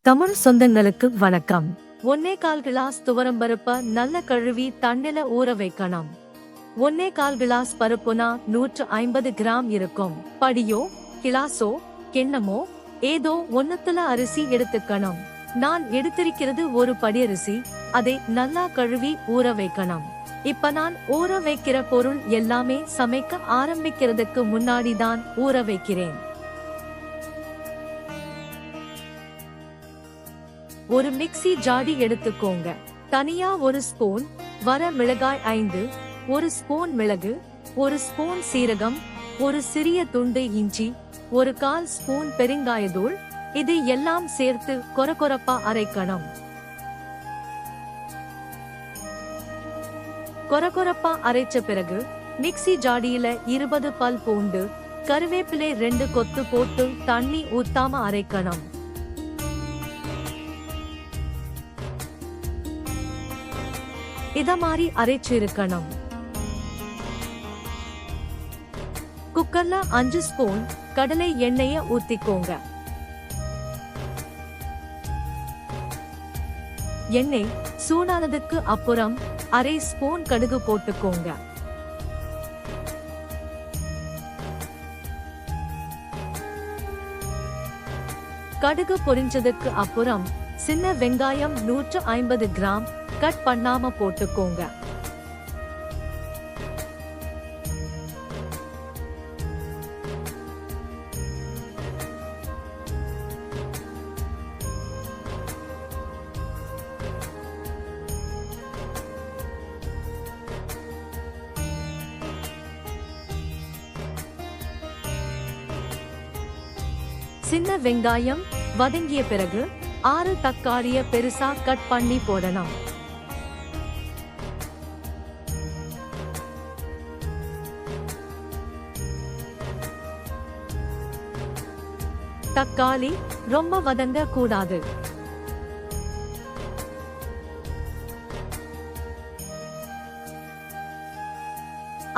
தமிழ் சொந்தங்களுக்கு வணக்கம். 1/4 கிளாஸ் துவரம்பருப்ப நல்ல கழுவி தண்ணில ஊற வைக்கணும். 1/4 கிளாஸ் பருப்புனா 150 கிராம் இருக்கும். படியோ கிளாஸோ கிண்ணமோ ஏதோ ஒன்னுத்துல அரிசி எடுத்துக்கணும். நான் எடுத்திருக்கிறது ஒரு படி அரிசி. அதை நல்லா கழுவி ஊற வைக்கணும். இப்ப நான் ஊற வைக்கிற பொருள் எல்லாமே சமைக்க ஆரம்பிக்கிறதுக்கு முன்னாடி தான் ஊற வைக்கிறேன். ஒரு மிக்ஸி ஜாடி எடுத்துக்கோங்க. தனியா ஒரு ஸ்பூன் வர மிளகாய் 5, ஒரு ஸ்பூன் மிளகு, ஒரு ஸ்பூன் சீரகம், ஒரு சிறிய துண்டு இஞ்சி, ஒரு 1/4 ஸ்பூன் பெருங்காயத்தூள், இது எல்லாம் சேர்த்து கொரகொரப்பா அரைக்கணும். கொரகொரப்பா அரைச்ச பிறகு மிக்ஸி ஜாடியில 20 பல் பூண்டு, கருவேப்பிலை 2 கொத்து போட்டு தண்ணி ஊத்தாம அரைக்கணும். இத மாதிரி அரைச்சு இருக்கணும். குக்கர்ல 5 ஸ்பூன் கடலை எண்ணெய ஊத்திக்கோங்க. எண்ணெய் சூடானதுக்கு அப்புறம் 1/2 ஸ்பூன் கடுகு போட்டுக்கோங்க. கடுகு பொரிஞ்சதுக்கு அப்புறம் சின்ன வெங்காயம் 150 கிராம் கட் பண்ணாம போட்டுக்கோங்க. சின்ன வெங்காயம் வதங்கிய பிறகு 6 தக்காளிய பெருசா கட் பண்ணி போடணும். தக்காளி ரொம்ப வதங்க கூடாது.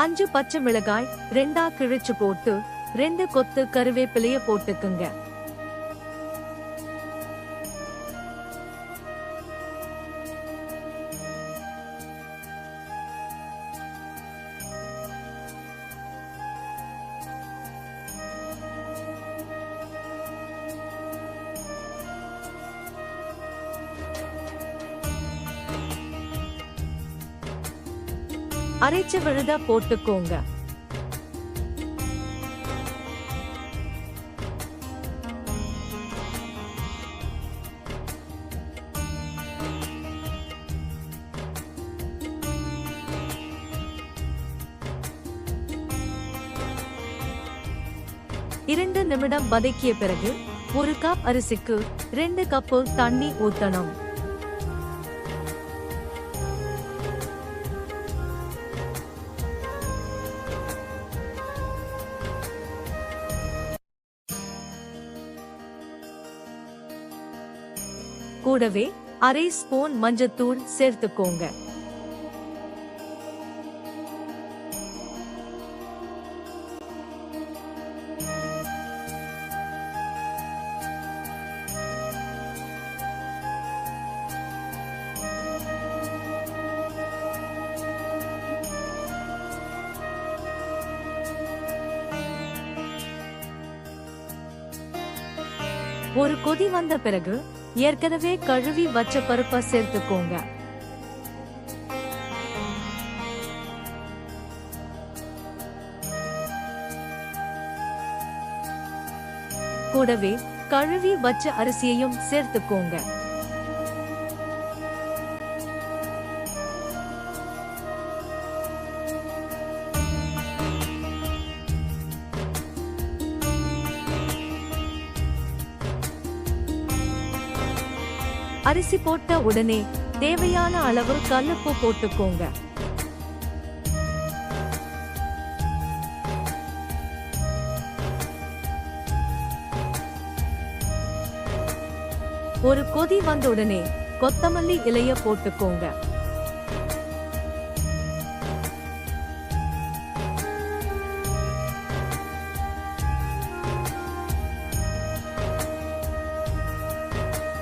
அஞ்சு பச்சை மிளகாய் 2ஆ கிழிச்சு போட்டு 2 கொத்து கருவேப்பிலைய போட்டுக்குங்க. அரைச்ச விழுத போட்டுக்கோங்க. இரண்டு நிமிடம் வதக்கிய பிறகு 1 கப் அரிசிக்கு 2 கப்பு தண்ணி ஊத்தணும். கூடவே 1/2 ஸ்பூன் மஞ்சத்தூள் சேர்த்துக்கோங்க. ஒரு கொதி வந்த பிறகு ஏற்கனவே கழுவி வச்ச பருப்பை சேர்த்துக்கோங்க. கூடவே கழுவி வச்ச அரிசியையும் சேர்த்துக்கோங்க. அரிசி போட்ட உடனே தேவையான அளவு கல்லுப்பு போட்டுக்கோங்க. ஒரு கொதி வந்த உடனே கொத்தமல்லி இலைய போட்டுக்கோங்க.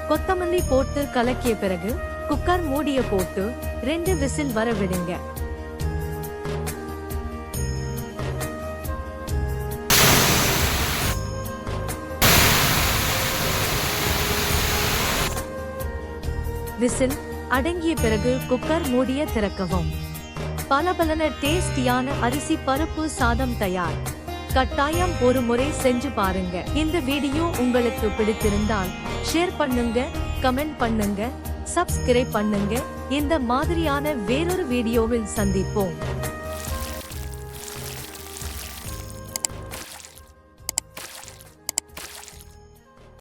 கொத்தமல்லி போட்டு கலக்கிய பிறகு குக்கர் மூடிய போட்டு 2 விசில் வர விடுங்க. விசில் அடங்கிய பிறகு குக்கர் மூடிய திறக்கவும். பலபலன டேஸ்டியான அரிசி பருப்பு சாதம் தயார். கட்டாயம் ஒரு முறை செஞ்சு பாருங்க. இந்த வீடியோ உங்களுக்கு பிடித்திருந்தால் ஷேர் பண்ணுங்க, கமெண்ட் பண்ணுங்க, சப்ஸ்கிரைப் பண்ணுங்க. இந்த மாதிரியான வேறொரு வீடியோவில் சந்திப்போம்.